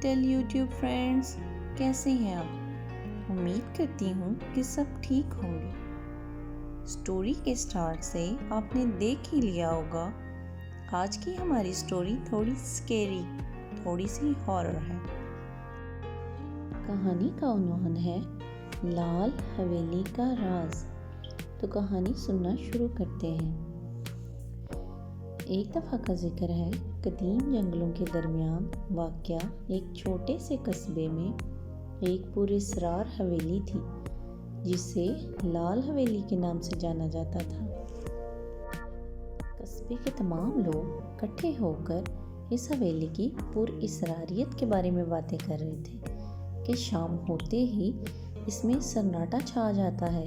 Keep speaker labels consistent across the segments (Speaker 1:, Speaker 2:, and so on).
Speaker 1: Little YouTube friends, کیسے ہیں آپ؟ امید کرتی ہوں کہ سب ٹھیک ہوں گے۔ سٹوری کے سٹارٹ سے آپ نے دیکھ ہی لیا ہوگا آج کی ہماری سٹوری تھوڑی سکیری، تھوڑی سی ہارر ہے۔ کہانی کا عنوان ہے لال حویلی کا راز۔ تو کہانی سننا شروع کرتے ہیں۔ ایک دفعہ کا ذکر ہے، قدیم جنگلوں کے درمیان واقع ایک چھوٹے سے قصبے میں ایک پراسرار حویلی تھی جسے لال حویلی کے نام سے جانا جاتا تھا۔ قصبے کے تمام لوگ اکٹھے ہو کر اس حویلی کی پراسراریت کے بارے میں باتیں کر رہے تھے کہ شام ہوتے ہی اس میں سناٹا چھا جاتا ہے،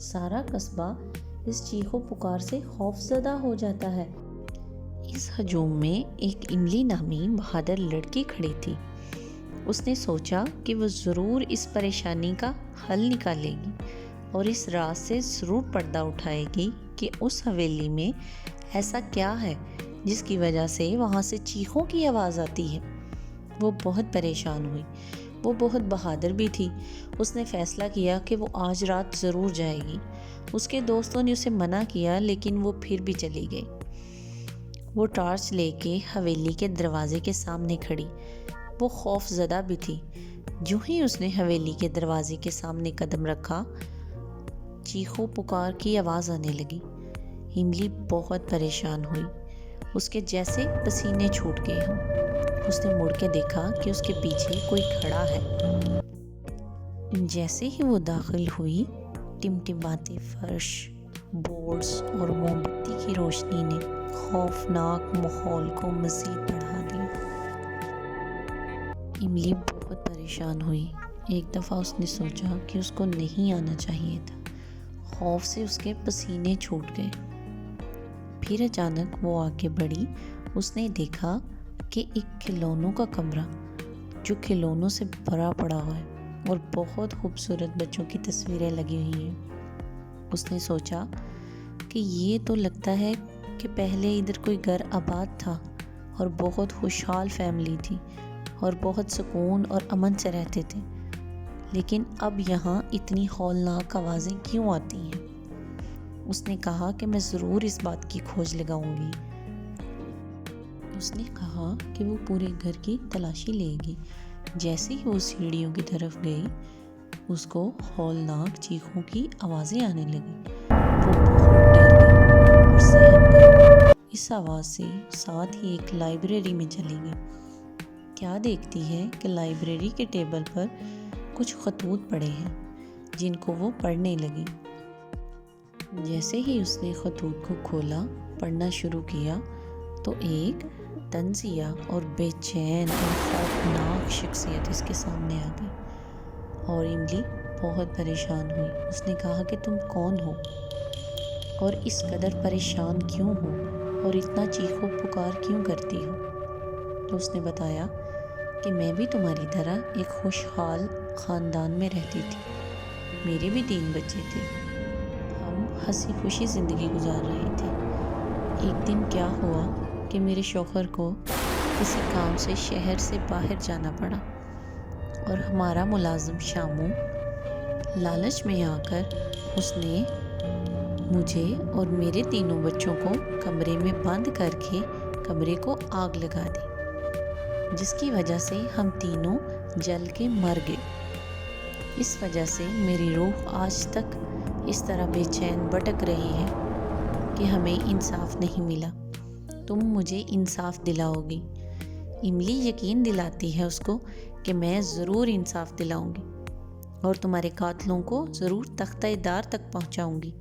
Speaker 1: سارا قصبہ اس چیخو پکار سے خوف زدہ ہو جاتا ہے۔ اس ہجوم میں ایک املی نامی بہادر لڑکی کھڑی تھی۔ اس نے سوچا کہ وہ ضرور اس پریشانی کا حل نکالے گی اور اس راز سے ضرور پردہ اٹھائے گی کہ اس حویلی میں ایسا کیا ہے جس کی وجہ سے وہاں سے چیخوں کی آواز آتی ہے۔ وہ بہت پریشان ہوئی، وہ بہت بہادر بھی تھی۔ اس نے فیصلہ کیا کہ وہ آج رات ضرور جائے گی۔ اس کے دوستوں نے اسے منع کیا لیکن وہ پھر بھی چلی گئی۔ وہ ٹارچ لے کے حویلی کے دروازے کے سامنے کھڑی۔ وہ خوف زدہ بھی تھی۔ جو ہی اس نے حویلی کے دروازے کے سامنے قدم رکھا، چیخو پکار کی آواز آنے لگی۔ املی بہت پریشان ہوئی، اس کے جیسے پسینے چھوٹ گئے ہوں۔ اس نے مڑ کے دیکھا کہ اس کے پیچھے کوئی کھڑا ہے۔ جیسے ہی وہ داخل ہوئی، ٹمٹماتے فرش، بورڈز اور موم بتی کی روشنی نے خوفناک ماحول کو مزید بڑھا دیا۔ املی بہت پریشان ہوئی۔ ایک دفعہ اس نے سوچا کہ اس کو نہیں آنا چاہیے تھا۔ خوف سے اس کے پسینے چھوٹ گئے۔ پھر اچانک وہ آگے بڑھی۔ اس نے دیکھا کہ ایک کھلونوں کا کمرہ جو کھلونوں سے بھرا پڑا ہوا ہے اور بہت خوبصورت بچوں کی تصویریں لگی ہوئی ہیں۔ اس نے سوچا کہ یہ تو لگتا ہے کہ پہلے ادھر کوئی گھر آباد تھا اور بہت خوشحال فیملی تھی اور بہت سکون اور امن سے رہتے تھے، لیکن اب یہاں اتنی ہولناک آوازیں کیوں آتی ہیں؟ اس نے کہا کہ میں ضرور اس بات کی کھوج لگاؤں گی۔ اس نے کہا کہ وہ پورے گھر کی تلاشی لے گی۔ جیسے ہی وہ سیڑھیوں کی طرف گئی، اس کو ہولناک چیخوں کی آوازیں آنے لگی۔ وہ بہت ڈر گئی اور سہم گئی۔ اس آواز سے ساتھ ہی ایک لائبریری میں چلی گئی۔ کیا دیکھتی ہے کہ لائبریری کے ٹیبل پر کچھ خطوط پڑے ہیں جن کو وہ پڑھنے لگی۔ جیسے ہی اس نے خطوط کو کھولا، پڑھنا شروع کیا تو ایک طنزیہ اور بے چین اور خوفناک شخصیت اس کے سامنے آ گئی اور املی بہت پریشان ہوئی۔ اس نے کہا کہ تم کون ہو اور اس قدر پریشان کیوں ہو اور اتنا چیخو پکار کیوں کرتی ہو؟ تو اس نے بتایا کہ میں بھی تمہاری طرح ایک خوشحال خاندان میں رہتی تھی۔ میرے بھی 3 بچے تھے۔ ہم ہنسی خوشی زندگی گزار رہے تھے۔ ایک دن کیا ہوا کہ میرے شوہر کو کسی کام سے شہر سے باہر جانا پڑا اور ہمارا ملازم شامو لالچ میں آ کر اس نے مجھے اور میرے 3 بچوں کو کمرے میں بند کر کے کمرے کو آگ لگا دی، جس کی وجہ سے ہم تینوں جل کے مر گئے۔ اس وجہ سے میری روح آج تک اس طرح بے چین بھٹک رہی ہے کہ ہمیں انصاف نہیں ملا۔ تم مجھے انصاف دلاؤ گی؟ املی یقین دلاتی ہے اس کو کہ میں ضرور انصاف دلاؤں گی اور تمہارے قاتلوں کو ضرور تختہ دار تک پہنچاؤں گی۔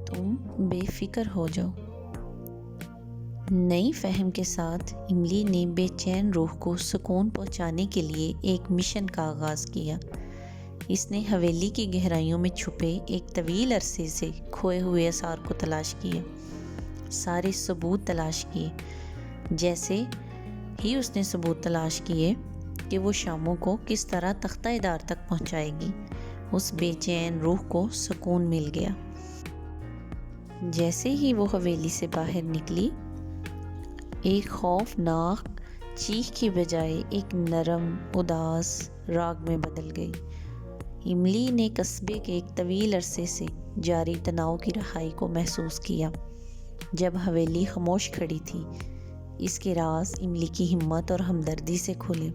Speaker 1: تم بے فکر ہو جاؤ۔ نئی فہم کے ساتھ املی نے بے چین روح کو سکون پہنچانے کے لیے ایک مشن کا آغاز کیا۔ اس نے حویلی کی گہرائیوں میں چھپے ایک طویل عرصے سے کھوئے ہوئے آثار کو تلاش کیا، سارے ثبوت تلاش کیے۔ جیسے ہی اس نے ثبوت تلاش کیے کہ وہ شاموں کو کس طرح تختہ دار تک پہنچائے گی، اس بے چین روح کو سکون مل گیا۔ جیسے ہی وہ حویلی سے باہر نکلی، ایک خوفناک چیخ کی بجائے ایک نرم اداس راگ میں بدل گئی۔ املی نے قصبے کے ایک طویل عرصے سے جاری تناؤ کی رہائی کو محسوس کیا۔ جب حویلی خاموش کھڑی تھی، اس کے راز املی کی ہمت اور ہمدردی سے کھلے۔